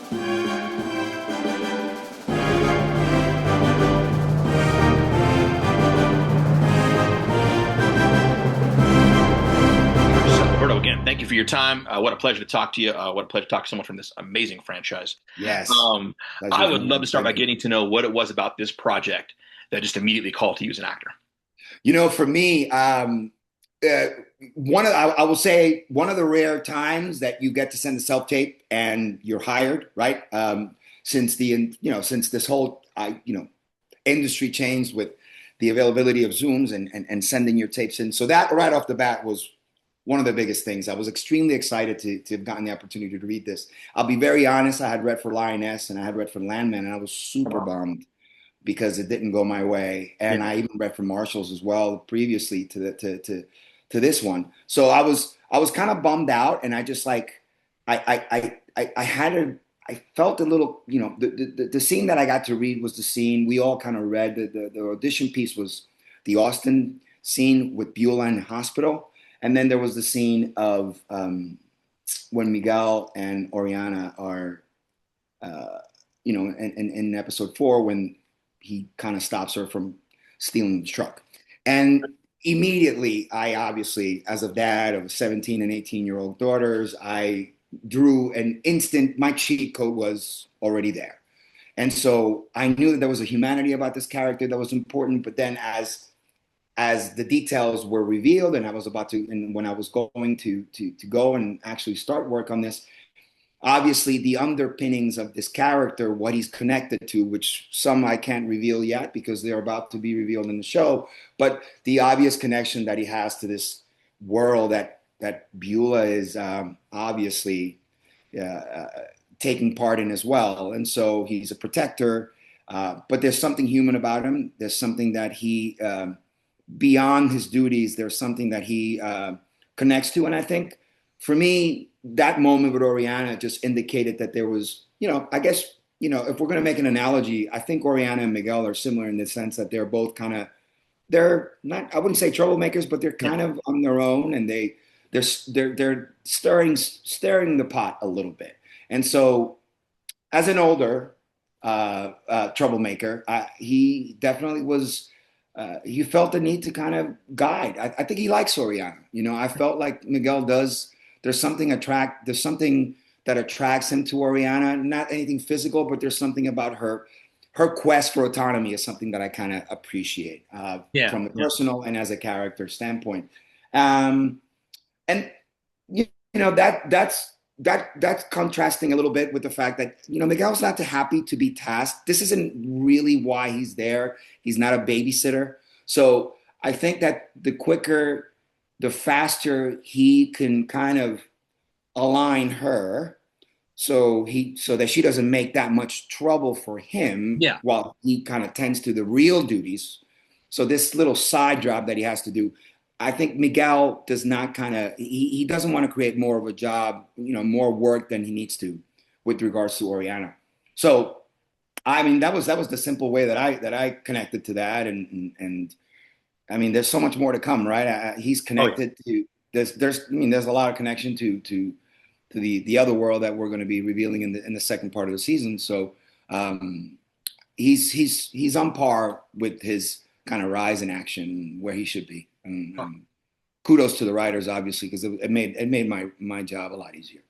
So, Roberto, again, thank you for your time. What a pleasure to talk to you. What a pleasure to talk to someone from this amazing franchise. Yes, Um, I pleasure's would love to mine. start by Thank you. getting to know what it was about this project that just immediately called to you as an actor. For me, uh, I will say one of the rare times that you get to send a self tape and you're hired, right? Since this whole industry changed with the availability of Zooms and sending your tapes in. So that right off the bat was one of the biggest things. I was extremely excited to have gotten the opportunity to read this. I'll be very honest. I had read for Lioness and I had read for Landman, and I was super bummed because it didn't go my way. Yeah. And I even read for Marshalls as well previously to this one. So I was kind of bummed out, and I just like I had a I felt a little, the scene that I got to read was the scene we all kind of read. The audition piece was the Austin scene with Beulah in the hospital. And then there was the scene of when Miguel and Oriana are, in episode 4, when he kind of stops her from stealing the truck. And immediately, I obviously, as a dad of 17 and 18-year-old daughters, I drew an instant, my cheat code was already there. And so I knew that there was a humanity about this character that was important. But then as the details were revealed and when I was going to go and actually start work on this, obviously the underpinnings of this character, what he's connected to, which some I can't reveal yet because they're about to be revealed in the show, but the obvious connection that he has to this world that Beulah is obviously taking part in as well. And so he's a protector, but there's something human about him. There's something that he, beyond his duties, there's something that he connects to. And I think for me, that moment with Oriana just indicated that there was, I guess, if we're going to make an analogy, I think Oriana and Miguel are similar in the sense that they're both they're not, I wouldn't say troublemakers, but they're Yeah. kind of on their own, and they're stirring the pot a little bit. And so as an older troublemaker, he definitely was, he felt the need to kind of guide. I think he likes Oriana. I felt like Miguel does. There's something that attracts him to Oriana, not anything physical, but there's something about her quest for autonomy is something that I kind of appreciate Yeah. from the Yeah. personal and as a character standpoint. Um, and that's contrasting a little bit with the fact that Miguel's not too happy to be tasked. This isn't really why he's there. He's not a babysitter. So I think that the faster he can kind of align her, so that she doesn't make that much trouble for him Yeah. while he kind of tends to the real duties. So this little side job that he has to do, I think Miguel does not he doesn't want to create more of a job, more work than he needs to with regards to Oriana. So I mean that was the simple way that I connected to that, and I mean there's so much more to come, right? He's Oh, yeah. connected to there's a lot of connection to the other world that we're going to be revealing in the second part of the season. So um, he's on par with his kind of rise in action where he should be. And kudos to the writers, obviously, because it made my job a lot easier.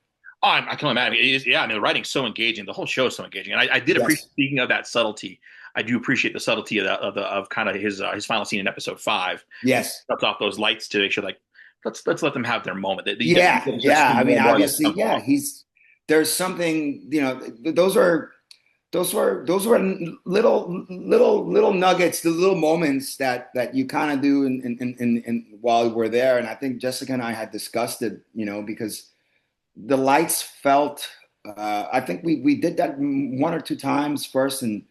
Oh, I can imagine. It is, yeah, I mean, the writing's so engaging. The whole show is so engaging, and I did appreciate. Yes, Speaking of that subtlety, I do appreciate the subtlety of kind of his final scene in episode 5. He yes, shuts off those lights to make sure, like, let's let them have their moment. He yeah, definitely starts yeah. seeing I more mean, and more of that obviously, come yeah. along. There's something, those were little nuggets, the little moments that you kind of do in while we're there. And I think Jessica and I had discussed it, because the lights felt. I think we did that one or two times first, and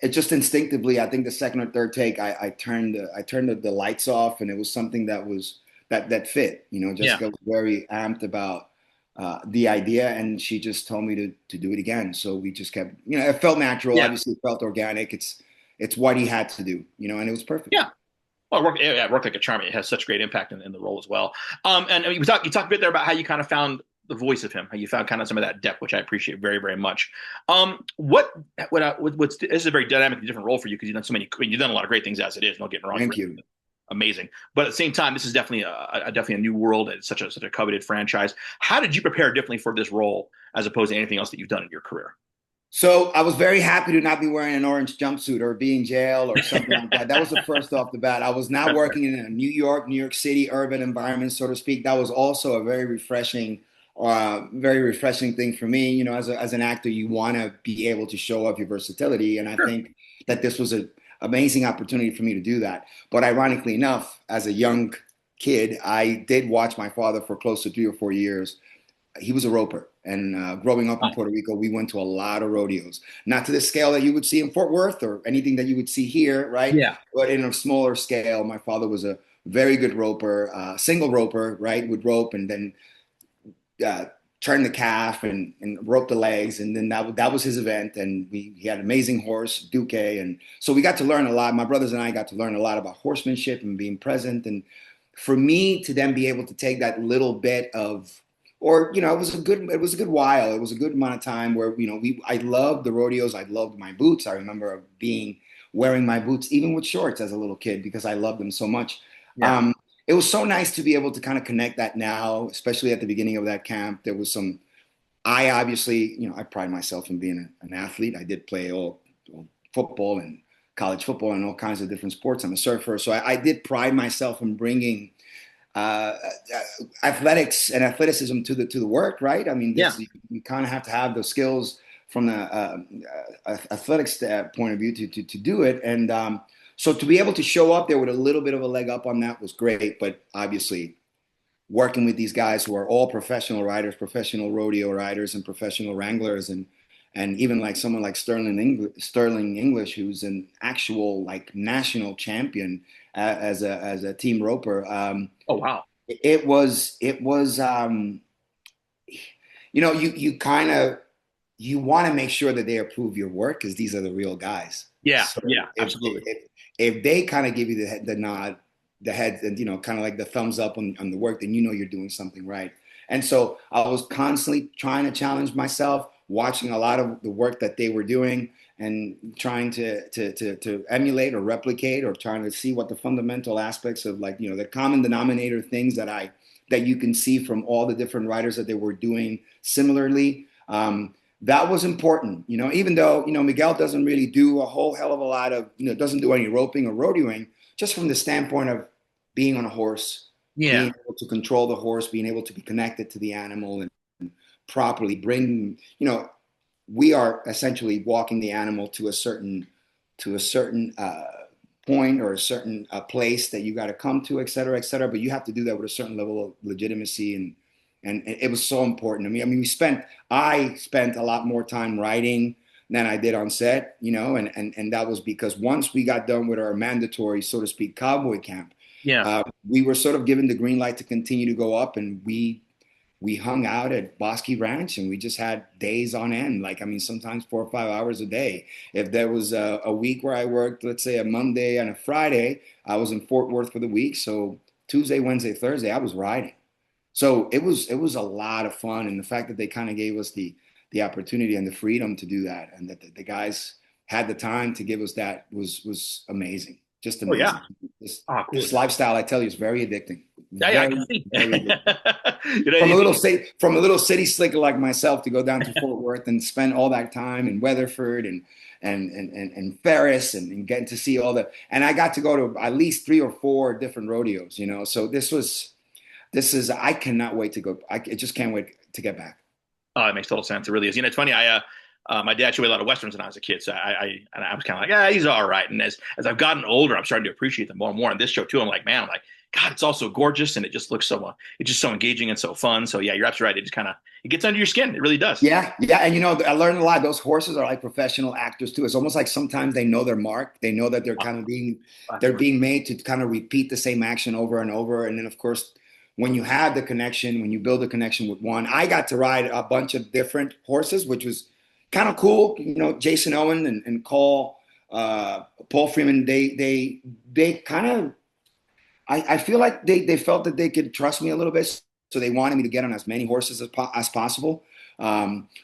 it just instinctively. I think the second or third take, I turned the lights off, and it was something that fit. Yeah, Jessica was very amped about the idea, and she just told me to do it again. So we just kept, it felt natural. yeah, Obviously, it felt organic. It's what he had to do, and it was perfect. yeah. Well, it worked like a charm. It has such great impact in the role as well. And I mean, you talked a bit there about how you kind of found the voice of him. You found kind of some of that depth, which I appreciate very, very much. What's this is a very dynamically different role for you because you've done so many. I mean, you've done a lot of great things as it is. Don't get me wrong, Thank you. amazing. But at the same time, this is definitely definitely a new world. It's such a coveted franchise. How did you prepare differently for this role as opposed to anything else that you've done in your career? So I was very happy to not be wearing an orange jumpsuit or be in jail or something like that. That was the first off the bat. I was not working in a New York City urban environment, so to speak. That was also a very refreshing thing for me. You know, as an actor, you want to be able to show off your versatility, and I Sure. think that this was an amazing opportunity for me to do that. But ironically enough, as a young kid, I did watch my father for close to 3 or 4 years. He was a roper. And growing up in Puerto Rico, we went to a lot of rodeos, not to the scale that you would see in Fort Worth or anything that you would see here, right? Yeah. But in a smaller scale, my father was a very good roper, single roper, right? Would rope and then uh, turn the calf and rope the legs. And then that was his event. And he had an amazing horse, Duque. And so we got to learn a lot. My brothers and I got to learn a lot about horsemanship and being present. And for me to then be able to take that little bit of or it was a good while, it was a good amount of time where I loved the rodeos, I loved my boots. I remember wearing my boots even with shorts as a little kid because I loved them so much. Yeah. um, it was so nice to be able to kind of connect that now, especially at the beginning of that camp. There was some I obviously, I pride myself in being an athlete. I did play all football and college football and all kinds of different sports. I'm a surfer, so I did pride myself in bringing athletics and athleticism to the work, right? I mean, Yeah. you kind of have to have those skills from the athletics point of view to do it. And so to be able to show up there with a little bit of a leg up on that was great. But obviously, working with these guys who are all professional riders, professional rodeo riders, and professional wranglers, and even like someone like Sterling English, who's an actual like national champion as a team roper. Oh wow. It was you kind of you want to make sure that they approve your work because these are the real guys. Yeah. So Yeah. Absolutely. if they kind of give you the nod, the head, and kind of like the thumbs up on the work, then you're doing something right. And so I was constantly trying to challenge myself, watching a lot of the work that they were doing and trying to emulate or replicate or trying to see what the fundamental aspects of like the common denominator things that you can see from all the different writers that they were doing similarly. That was important, even though Miguel doesn't really do a whole hell of a lot of doesn't do any roping or rodeoing, just from the standpoint of being on a horse, Yeah. being able to control the horse, being able to be connected to the animal and properly bring we are essentially walking the animal to a certain point or a certain place that you got to come to, et cetera, et cetera. But you have to do that with a certain level of legitimacy, and it was so important to me. I mean, I spent a lot more time writing than I did on set, and that was because once we got done with our mandatory, so to speak, cowboy camp, Yeah. we were sort of given the green light to continue to go up, and we hung out at Bosque Ranch and we just had days on end. Like, I mean, sometimes 4 or 5 hours a day. If there was a week where I worked, let's say a Monday and a Friday, I was in Fort Worth for the week. So Tuesday, Wednesday, Thursday, I was riding. So it was a lot of fun. And the fact that they kind of gave us the opportunity and the freedom to do that, and that the guys had the time to give us that was amazing. Just Oh yeah. amazing. Oh, cool. This lifestyle, I tell you, is very addicting. Yeah, yeah, I can Very, see. very addicting. You know, From a little city slicker like myself to go down to Fort Worth and spend all that time in Weatherford and Ferris and getting to see all the, and I got to go to at least 3 or 4 different rodeos, so I cannot wait to go. I just can't wait to get back. oh, it makes total sense. It really is. It's funny. My dad showed me a lot of westerns when I was a kid, so I was kind of like, yeah, he's all right. And as I've gotten older, I'm starting to appreciate them more and more. And this show too, I'm like, man, God, it's all so gorgeous, and it just looks so it's just so engaging and so fun. So yeah, you're absolutely right. It just kind of it gets under your skin. It really does. Yeah, yeah, and I learned a lot. Those horses are like professional actors too. It's almost like sometimes they know their mark. They know that they're being made to kind of repeat the same action over and over. And then of course, when you have the connection, when you build a connection with one, I got to ride a bunch of different horses, which was kind of cool. Jason Owen and Paul Freeman, they kind of, I feel like they felt that they could trust me a little bit. So they wanted me to get on as many horses as possible,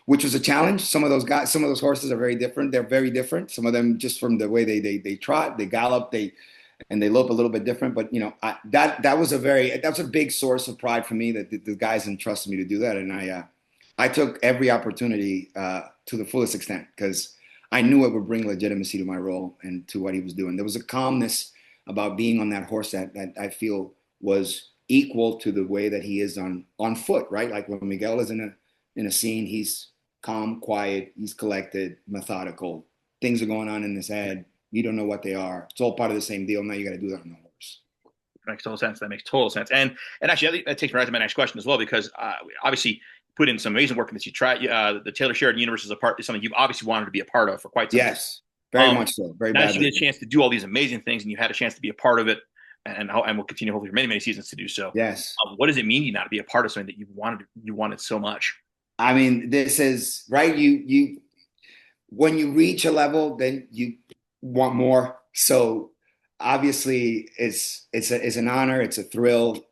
which was a challenge. Some of those horses are very different. They're very different. Some of them just from the way they trot, they gallop, and they lope a little bit different. But that was a big source of pride for me that the guys entrusted me to do that, and I took every opportunity to the fullest extent because I knew it would bring legitimacy to my role and to what he was doing. There was a calmness about being on that horse that I feel was equal to the way that he is on foot, right? Like when Miguel is in a scene, he's calm, quiet, he's collected, methodical. Things are going on in his head. You don't know what they are. It's all part of the same deal. Now you got to do that on the horse. Makes total sense. That makes total sense. And actually, that takes me right to my next question as well, because obviously put in some amazing work in this. You try the Taylor Sheridan universe is something you've obviously wanted to be a part of for quite some time. Yes, very much so. Very now bad. that you get a chance to do all these amazing things, and you had a chance to be a part of it, and we'll continue hopefully for many, many seasons to do so. Yes. What does it mean to you now to be a part of something that you wanted so much? I mean, this is right. You when you reach a level, then you want more. So obviously, it's an honor. It's a thrill.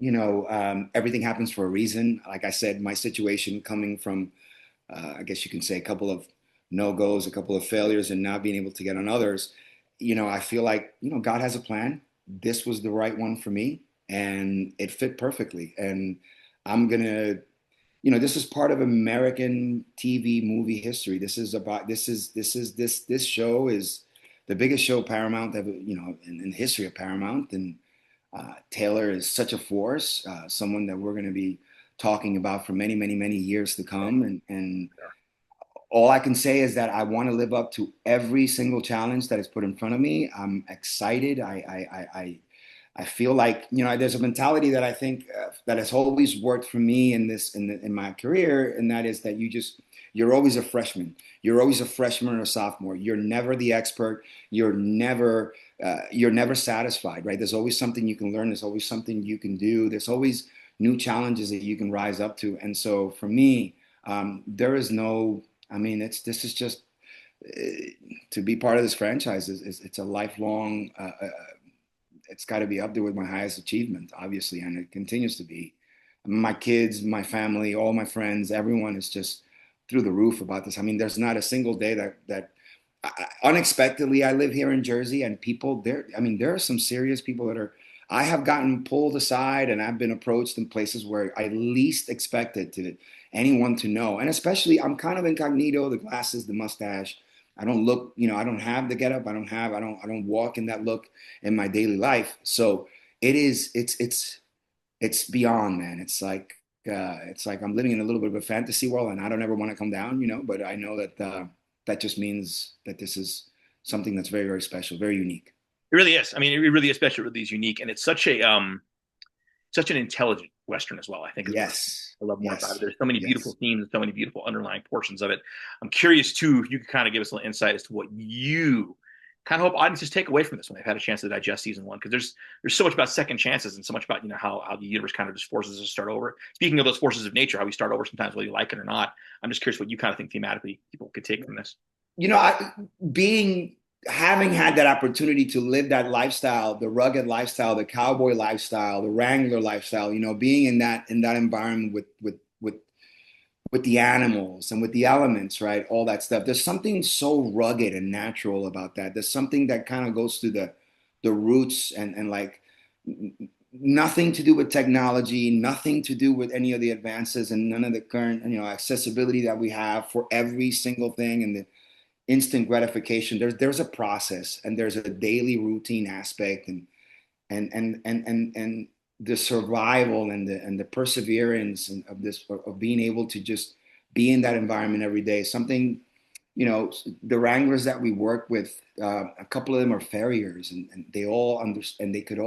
Everything happens for a reason. Like I said, my situation coming from, I guess you can say, a couple of no-goes, a couple of failures, and not being able to get on others. I feel like God has a plan. This was the right one for me, and it fit perfectly. And I'm gonna this is part of American TV movie history. This show is the biggest show Paramount ever, in the history of Paramount. And Taylor is such a force, someone that we're going to be talking about for many, many, many years to come. And all I can say is that I want to live up to every single challenge that is put in front of me. I'm excited. I feel like there's a mentality that I think that has always worked for me in my career, and that is that you're always a freshman. You're always a freshman or a sophomore. You're never the expert. You're never satisfied, right? There's always something you can learn. There's always something you can do. There's always new challenges that you can rise up to. And so for me, there is no. I mean, this is just to be part of this franchise. It's a lifelong. It's got to be up there with my highest achievement, obviously, and it continues to be. My kids, my family, all my friends, everyone is just through the roof about this. I mean, there's not a single day that unexpectedly I live here in Jersey, and people there. I mean, there are some serious people that are. I have gotten pulled aside, and I've been approached in places where I least expected anyone to know, and especially I'm kind of incognito, the glasses, the mustache. I don't look, I don't have the getup. I don't walk in that look in my daily life. So it's beyond, man. It's like I'm living in a little bit of a fantasy world, and I don't ever want to come down, but I know that that just means that this is something that's very, very special, very unique. It really is. I mean, it really is special. It really is unique, and it's such an intelligent Western as well. I think. Yes. I love more Yes. about it. There's so many beautiful Yes. themes and so many beautiful underlying portions of it. I'm curious too, if you could kind of give us a little insight as to what you kind of hope audiences take away from this when they've had a chance to digest season one, because there's so much about second chances and so much about how the universe kind of just forces us to start over. Speaking of those forces of nature, how we start over sometimes whether you like it or not. I'm just curious what you kind of think thematically people could take from this. Having had that opportunity to live that lifestyle, the rugged lifestyle, the cowboy lifestyle, the Wrangler lifestyle, being in that environment with the animals and with the elements, right? All that stuff. There's something so rugged and natural about that. There's something that kind of goes through the roots and like nothing to do with technology, nothing to do with any of the advances and none of the current, accessibility that we have for every single thing and the instant gratification. There's a process and there's a daily routine aspect and the survival and the perseverance of being able to just be in that environment every day. Something, the wranglers that we work with, a couple of them are farriers, and they all understand. They're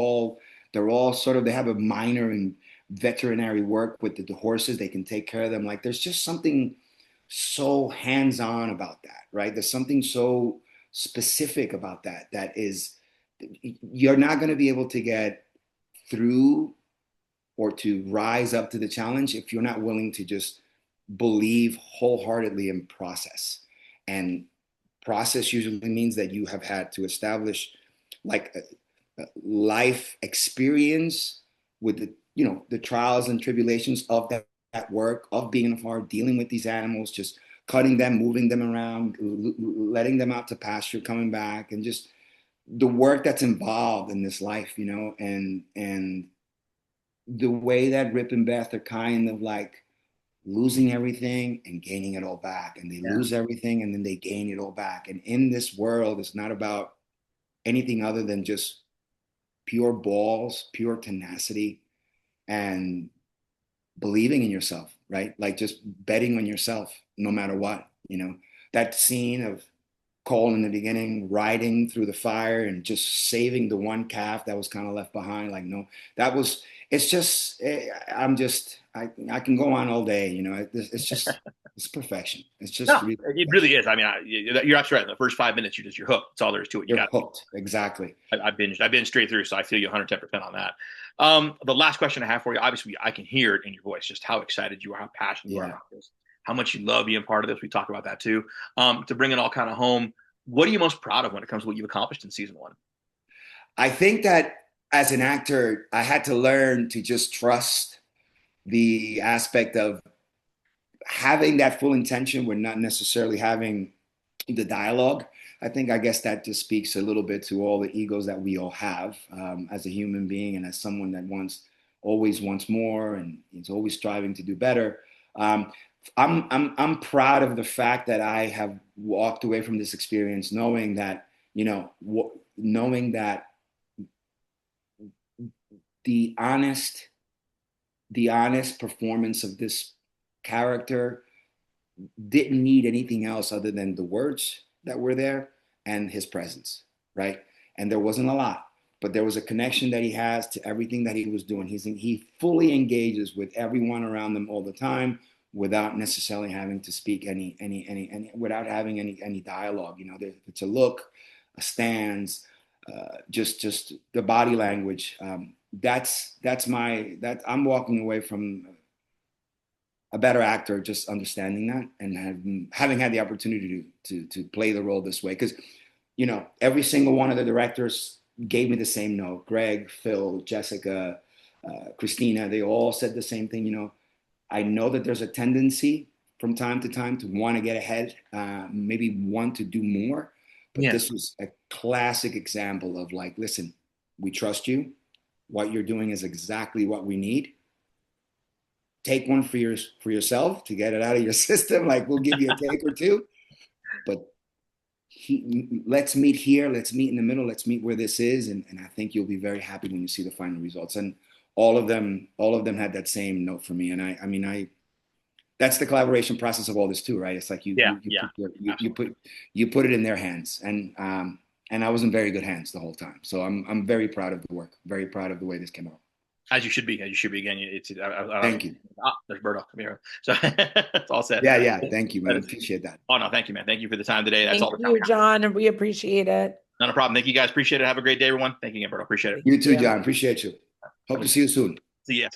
all sort of, they have a minor in veterinary work with the horses. They can take care of them. Like there's just something so hands-on about that, right? There's something so specific about that is you're not going to be able to get through or to rise up to the challenge if you're not willing to just believe wholeheartedly in process. And process usually means that you have had to establish like a life experience with the trials and tribulations of that work, of being in a farm, dealing with these animals, just cutting them, moving them around, letting them out to pasture, coming back, and just the work that's involved in this life, and the way that Rip and Beth are kind of like losing everything and gaining it all back, and they Yeah. lose everything and then they gain it all back. And in this world, it's not about anything other than just pure balls, pure tenacity, and believing in yourself, right? Like just betting on yourself no matter what, that scene of Cole in the beginning riding through the fire and just saving the one calf that was kind of left behind. Like, no, that was, it's just, I can go on all day, it's just, it's perfection. It's just No, really it really perfection. is. I mean, you're absolutely right. In the first 5 minutes, you're hooked. That's all there is to it. You You're got. hooked. Exactly. I binged straight through, so I feel you 110% on that. The last question I have for you, obviously, I can hear it in your voice, just how excited you are, how passionate you are Yeah. about this, how much you love being part of this. We talk about that too. To bring it all kind of home, what are you most proud of when it comes to what you've accomplished in season one? I think that as an actor, I had to learn to just trust the aspect of having that full intention with not necessarily having the dialogue. I guess that just speaks a little bit to all the egos that we all have as a human being and as someone that always wants more and is always striving to do better. Um, I'm proud of the fact that I have walked away from this experience knowing that, knowing that the honest, the honest performance of this character didn't need anything else other than the words that were there and his presence, right? And there wasn't a lot, but there was a connection that he has to everything that he was doing. He fully engages with everyone around them all the time without necessarily having to speak any without having any dialogue. It's a look, a stance, just the body language. That I'm walking away from a better actor, just understanding that and having had the opportunity to play the role this way. Because, every single one of the directors gave me the same note. Greg, Phil, Jessica, Christina, they all said the same thing. I know that there's a tendency from time to time to want to get ahead, maybe want to do more. But Yeah. this was a classic example of like, listen, we trust you. What you're doing is exactly what we need. Take one for yourself to get it out of your system. Like we'll give you a take or two, but let's meet here. Let's meet in the middle. Let's meet where this is, and I think you'll be very happy when you see the final results. And all of them had that same note for me. And I mean, that's the collaboration process of all this too, right? It's like Yeah. Yeah. Absolutely. you put it in their hands, and I was in very good hands the whole time. So I'm very proud of the work. Very proud of the way this came out. As you should be. As you should be. Again, Thank you. there's Berto. Come here. So it's all said. Yeah, yeah. Thank you, man. Appreciate that. Oh no, thank you, man. Thank you for the time today. That's Thank all the time we you, have. John, and we appreciate it. Not a problem. Thank you guys. Appreciate it. Have a great day, everyone. Thank you again, Berto. Appreciate it. You too, John. Appreciate you. Hope to see you soon. See you.